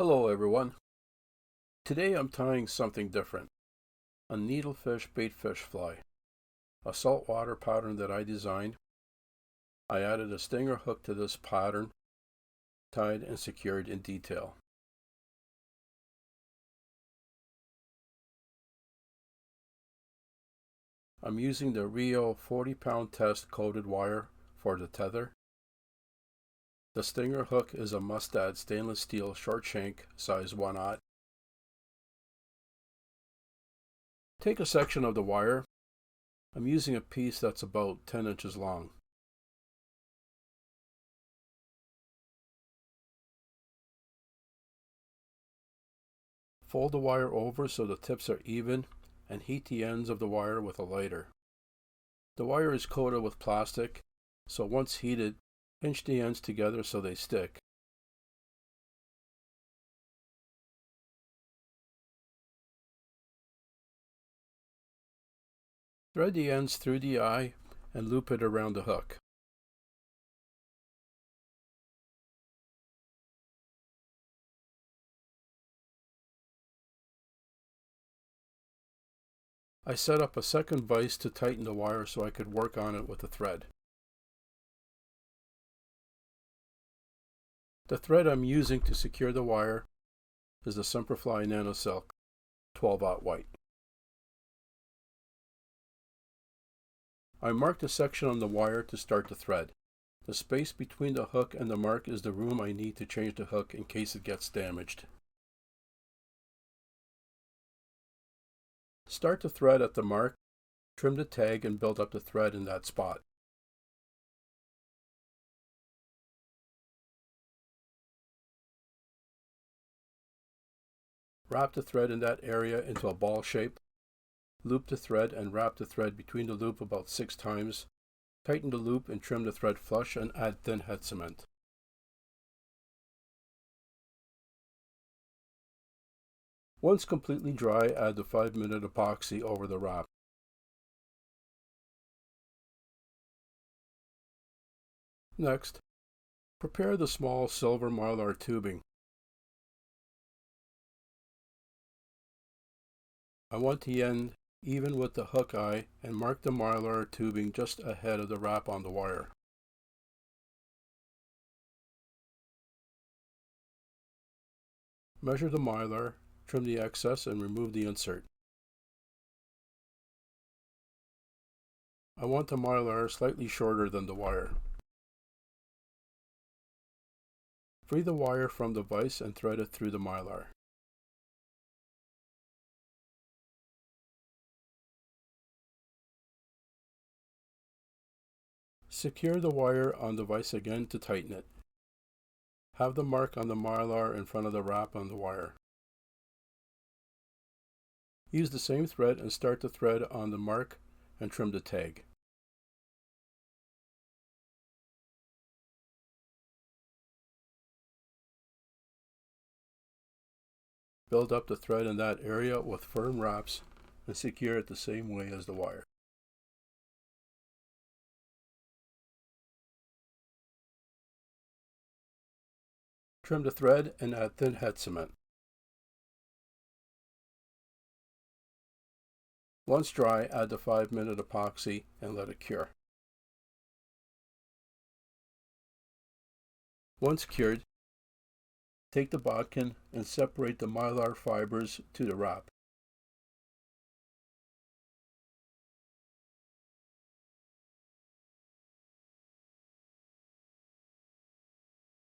Hello everyone. Today I'm tying something different. A Needlefish Baitfish Fly. A saltwater pattern that I designed. I added a stinger hook to this pattern, tied and secured in detail. I'm using the Rio 40-pound test coated wire for the tether. The stinger hook is a Mustad stainless steel short shank, size 1/0. Take a section of the wire. I'm using a piece that's about 10 inches long. Fold the wire over so the tips are even and heat the ends of the wire with a lighter. The wire is coated with plastic, so once heated, pinch the ends together so they stick. Thread the ends through the eye and loop it around the hook. I set up a second vise to tighten the wire so I could work on it with the thread. The thread I'm using to secure the wire is the Semperfli Nano Silk 12/0 white. I marked a section on the wire to start the thread. The space between the hook and the mark is the room I need to change the hook in case it gets damaged. Start the thread at the mark, trim the tag and build up the thread in that spot. Wrap the thread in that area into a ball shape. Loop the thread and wrap the thread between the loop about 6 times. Tighten the loop and trim the thread flush and add thin head cement. Once completely dry, add the 5-minute epoxy over the wrap. Next, prepare the small silver Mylar tubing. I want the end even with the hook eye and mark the Mylar tubing just ahead of the wrap on the wire. Measure the Mylar, trim the excess and remove the insert. I want the Mylar slightly shorter than the wire. Free the wire from the vise and thread it through the Mylar. Secure the wire on the vise again to tighten it. Have the mark on the Mylar in front of the wrap on the wire. Use the same thread and start the thread on the mark and trim the tag. Build up the thread in that area with firm wraps and secure it the same way as the wire. Trim the thread and add thin head cement. Once dry, add the 5-minute epoxy and let it cure. Once cured, take the bodkin and separate the Mylar fibers to the wrap.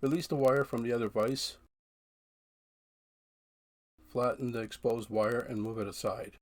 Release the wire from the other vise. Flatten the exposed wire and move it aside.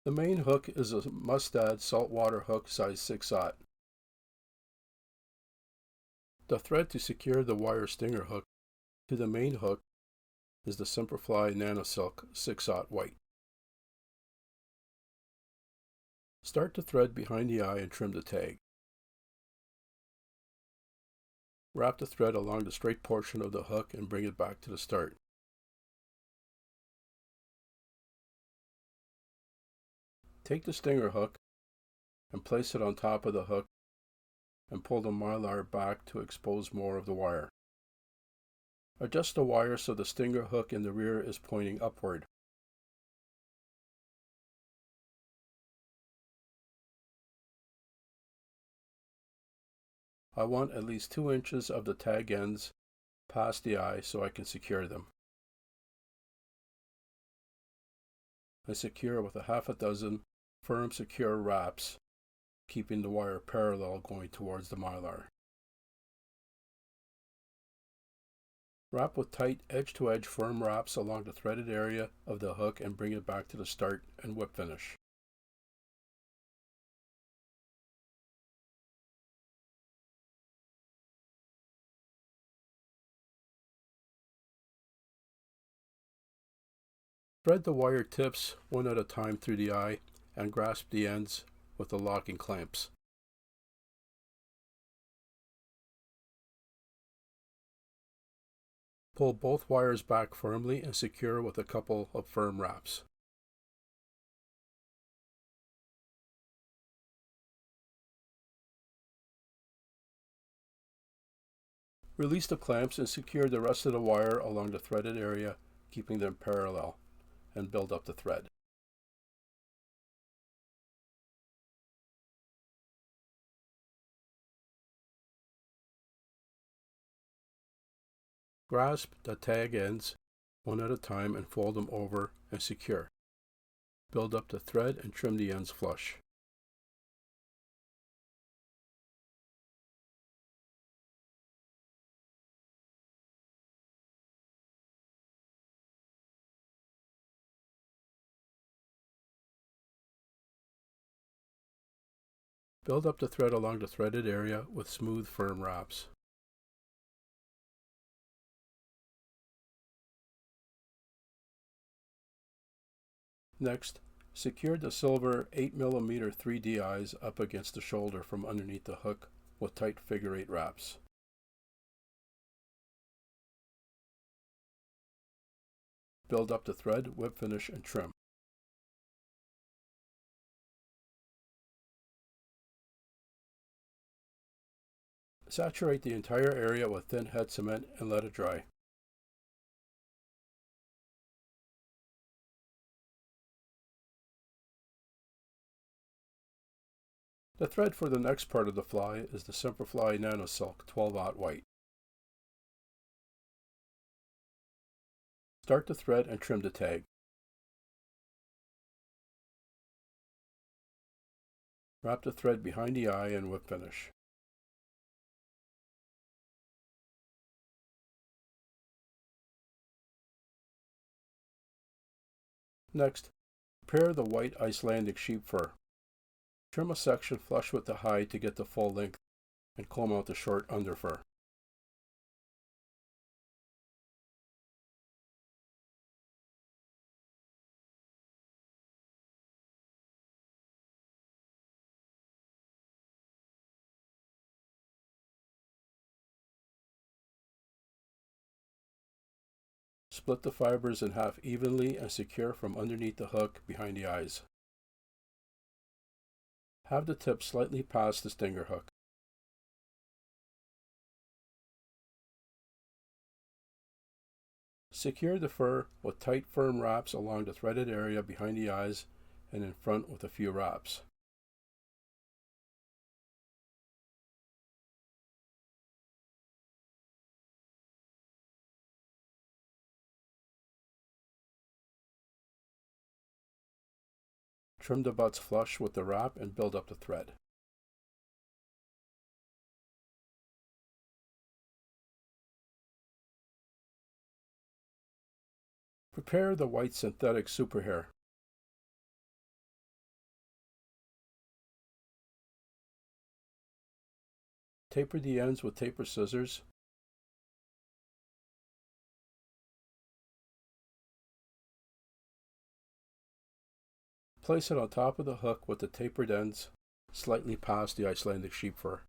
The main hook is a Mustad saltwater hook size 6/0. The thread to secure the wire stinger hook to the main hook is the Semperfli Nano Silk 6/0 white. Start the thread behind the eye and trim the tag. Wrap the thread along the straight portion of the hook and bring it back to the start. Take the stinger hook and place it on top of the hook and pull the Mylar back to expose more of the wire. Adjust the wire so the stinger hook in the rear is pointing upward. I want at least 2 inches of the tag ends past the eye so I can secure them. I secure with a half a dozen firm secure wraps, keeping the wire parallel going towards the Mylar. Wrap with tight edge-to-edge firm wraps along the threaded area of the hook and bring it back to the start and whip finish. Thread the wire tips one at a time through the eye and grasp the ends with the locking clamps. Pull both wires back firmly and secure with a couple of firm wraps. Release the clamps and secure the rest of the wire along the threaded area, keeping them parallel, and build up the thread. Grasp the tag ends one at a time and fold them over and secure. Build up the thread and trim the ends flush. Build up the thread along the threaded area with smooth, firm wraps. Next, secure the silver 8mm 3D eyes up against the shoulder from underneath the hook with tight figure-8 wraps. Build up the thread, whip finish, and trim. Saturate the entire area with thin head cement and let it dry. The thread for the next part of the fly is the Semperfli Nano Silk 12/0 white. Start the thread and trim the tag. Wrap the thread behind the eye and whip finish. Next, prepare the white Icelandic sheep fur. Trim a section flush with the hide to get the full length and comb out the short underfur. Split the fibers in half evenly and secure from underneath the hook behind the eyes. Have the tip slightly past the stinger hook. Secure the fur with tight firm wraps along the threaded area behind the eyes and in front with a few wraps. Trim the butts flush with the wrap and build up the thread. Prepare the white synthetic super hair. Taper the ends with taper scissors. Place it on top of the hook with the tapered ends slightly past the Icelandic sheep fur.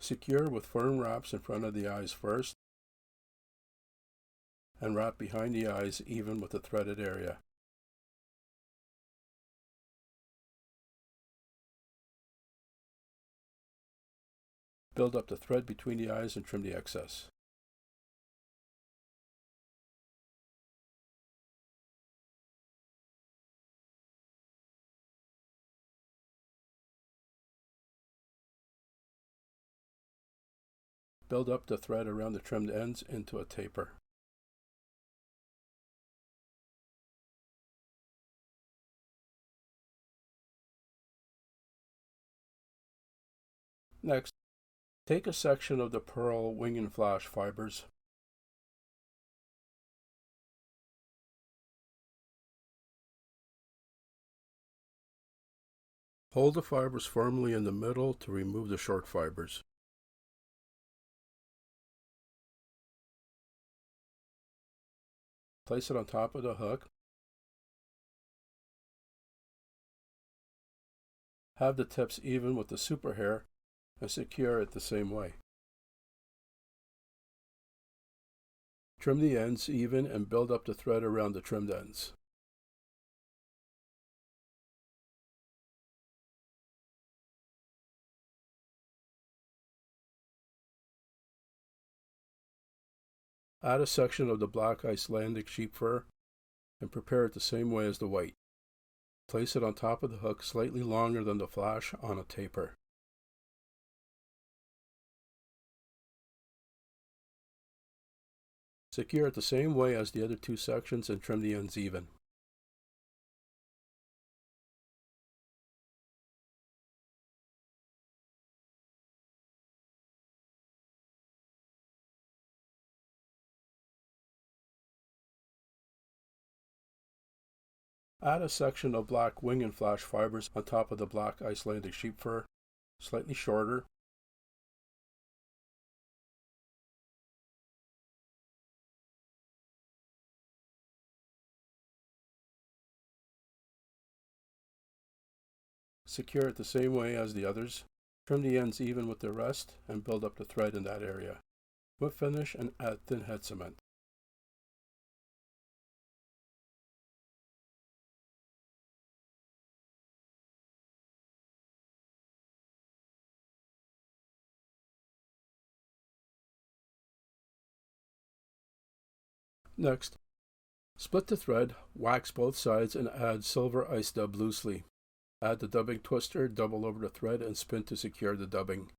Secure with firm wraps in front of the eyes first, and wrap behind the eyes even with the threaded area. Build up the thread between the eyes and trim the excess. Build up the thread around the trimmed ends into a taper. Next, take a section of the pearl wing and flash fibers. Hold the fibers firmly in the middle to remove the short fibers. Place it on top of the hook. Have the tips even with the super hair and secure it the same way. Trim the ends even and build up the thread around the trimmed ends. Add a section of the black Icelandic sheep fur and prepare it the same way as the white. Place it on top of the hook slightly longer than the flash on a taper. Secure it the same way as the other two sections and trim the ends even. Add a section of black wing and flash fibers on top of the black Icelandic sheep fur, slightly shorter. Secure it the same way as the others. Trim the ends even with the rest and build up the thread in that area. Whip finish and add thin head cement. Next, split the thread, wax both sides and add silver ice dub loosely. Add the dubbing twister, double over the thread and spin to secure the dubbing.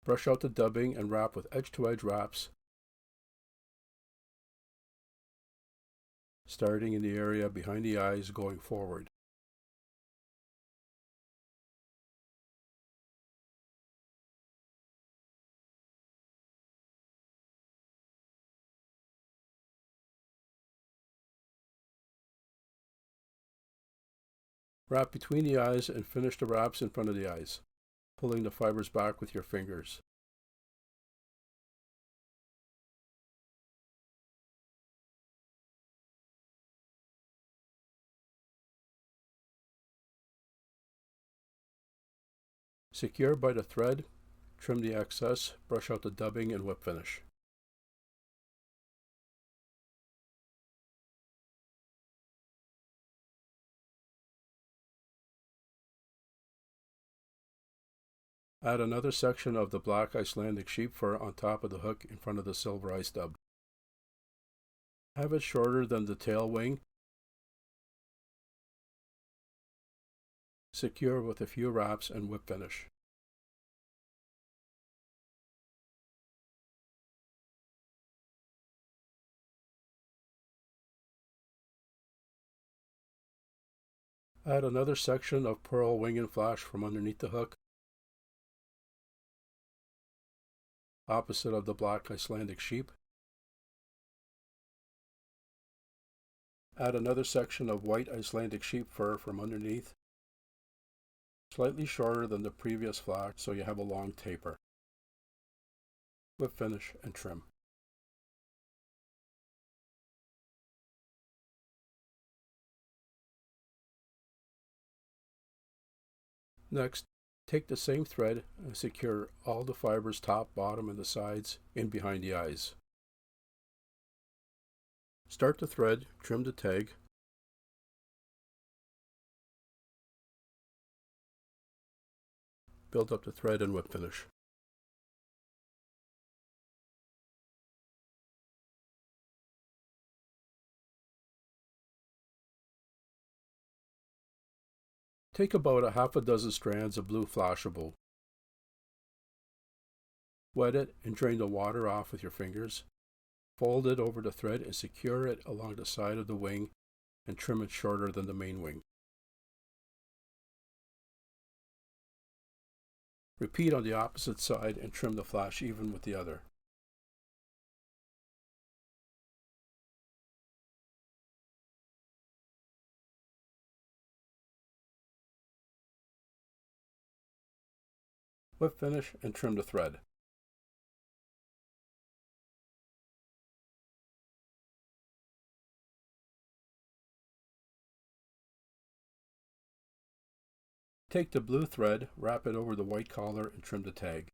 Brush out the dubbing and wrap with edge-to-edge wraps, starting in the area behind the eyes going forward. Wrap between the eyes and finish the wraps in front of the eyes, pulling the fibers back with your fingers. Secure by the thread, trim the excess, brush out the dubbing and whip finish. Add another section of the black Icelandic sheep fur on top of the hook in front of the silver ice dub. Have it shorter than the tail wing. Secure with a few wraps and whip finish. Add another section of pearl wing and flash from underneath the hook, opposite of the black Icelandic sheep. Add another section of white Icelandic sheep fur from underneath, slightly shorter than the previous flash so you have a long taper. Whip finish and trim. Next, take the same thread and secure all the fibers top, bottom, and the sides in behind the eyes. Start the thread, trim the tag. Build up the thread and whip finish. Take about a half a dozen strands of blue Flashabou. Wet it and drain the water off with your fingers. Fold it over the thread and secure it along the side of the wing and trim it shorter than the main wing. Repeat on the opposite side and trim the flash even with the other. Whip finish and trim the thread. Take the blue thread, wrap it over the white collar, and trim the tag.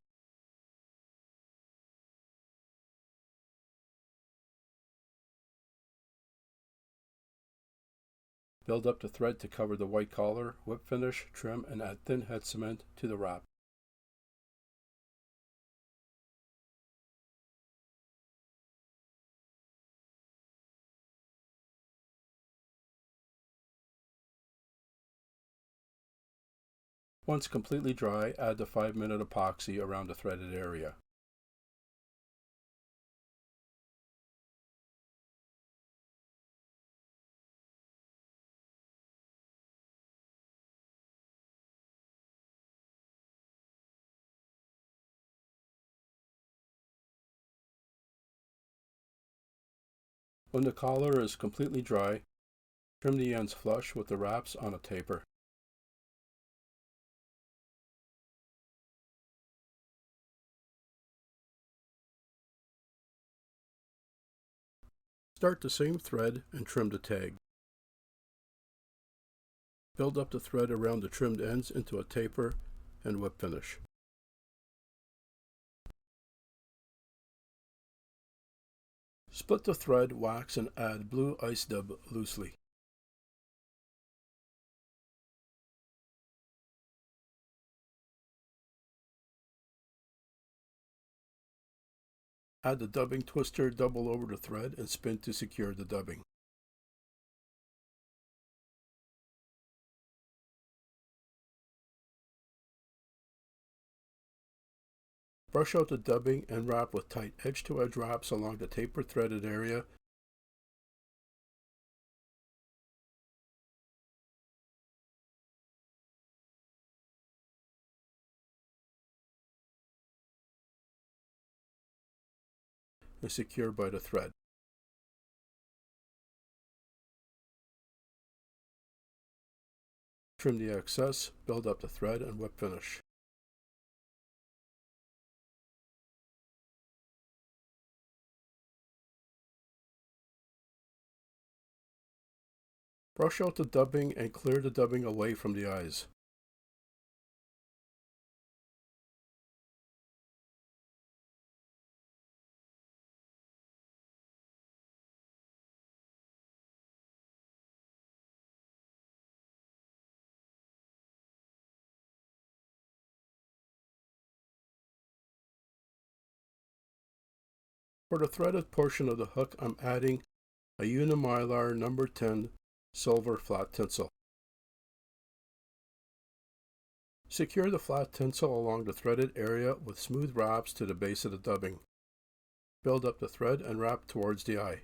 Build up the thread to cover the white collar, whip finish, trim, and add thin head cement to the wrap. Once completely dry, add the 5-minute epoxy around the threaded area. When the collar is completely dry, trim the ends flush with the wraps on a taper. Start the same thread and trim the tag. Build up the thread around the trimmed ends into a taper and whip finish. Split the thread, wax, and add blue ice dub loosely. Add the dubbing twister, double over the thread, and spin to secure the dubbing. Brush out the dubbing and wrap with tight edge-to-edge wraps along the tapered threaded area. And secure by the thread. Trim the excess, build up the thread, and whip finish. Brush out the dubbing and clear the dubbing away from the eyes. For the threaded portion of the hook, I'm adding a Mylar number 10 silver flat tinsel. Secure the flat tinsel along the threaded area with smooth wraps to the base of the dubbing. Build up the thread and wrap towards the eye.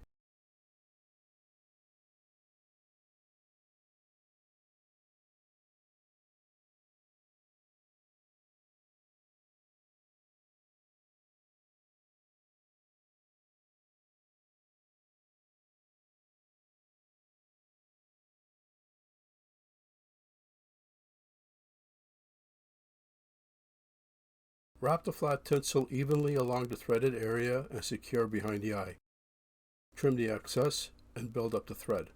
Wrap the flat tinsel evenly along the threaded area and secure behind the eye. Trim the excess and build up the thread.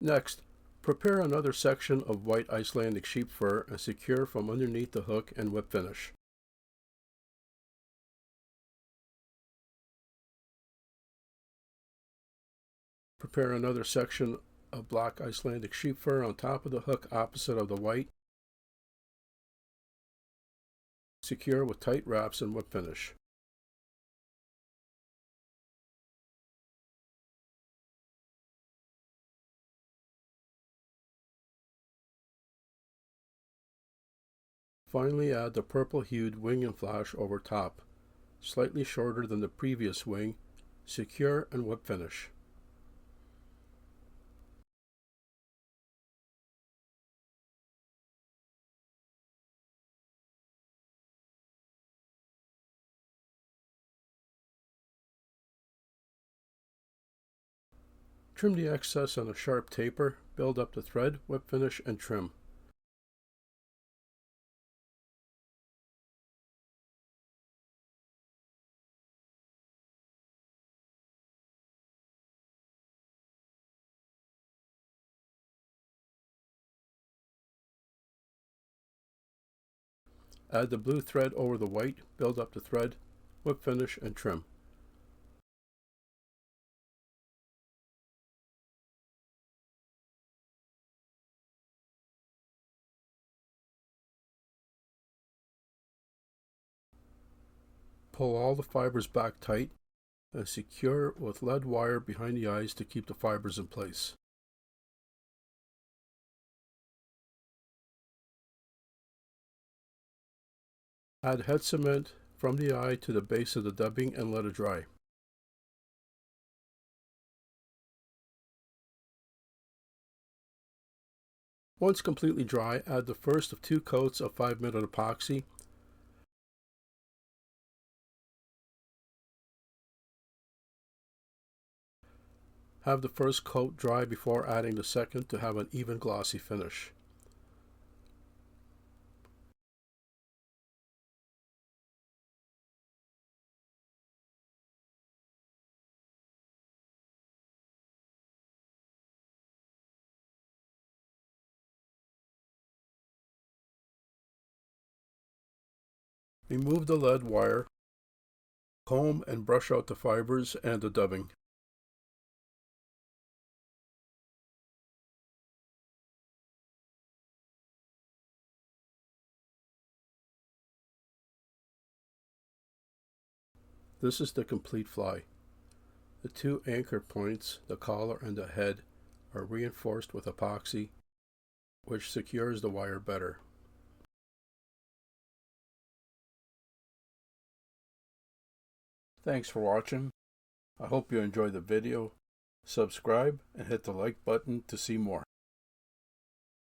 Next, prepare another section of white Icelandic sheep fur and secure from underneath the hook and whip finish. Prepare another section of black Icelandic sheep fur on top of the hook opposite of the white. Secure with tight wraps and whip finish. Finally, add the purple-hued wing and flash over top, slightly shorter than the previous wing. Secure and whip finish. Trim the excess on a sharp taper, build up the thread, whip finish, and trim. Add the blue thread over the white, build up the thread, whip finish, and trim. Pull all the fibers back tight and secure with lead wire behind the eyes to keep the fibers in place. Add head cement from the eye to the base of the dubbing and let it dry. Once completely dry, add the first of 2 coats of 5-minute epoxy. Have the first coat dry before adding the second to have an even glossy finish. Remove the lead wire, comb and brush out the fibers and the dubbing. This is the complete fly. The 2 anchor points, the collar and the head, are reinforced with epoxy, which secures the wire better. Thanks for watching. I hope you enjoyed the video. Subscribe and hit the like button to see more.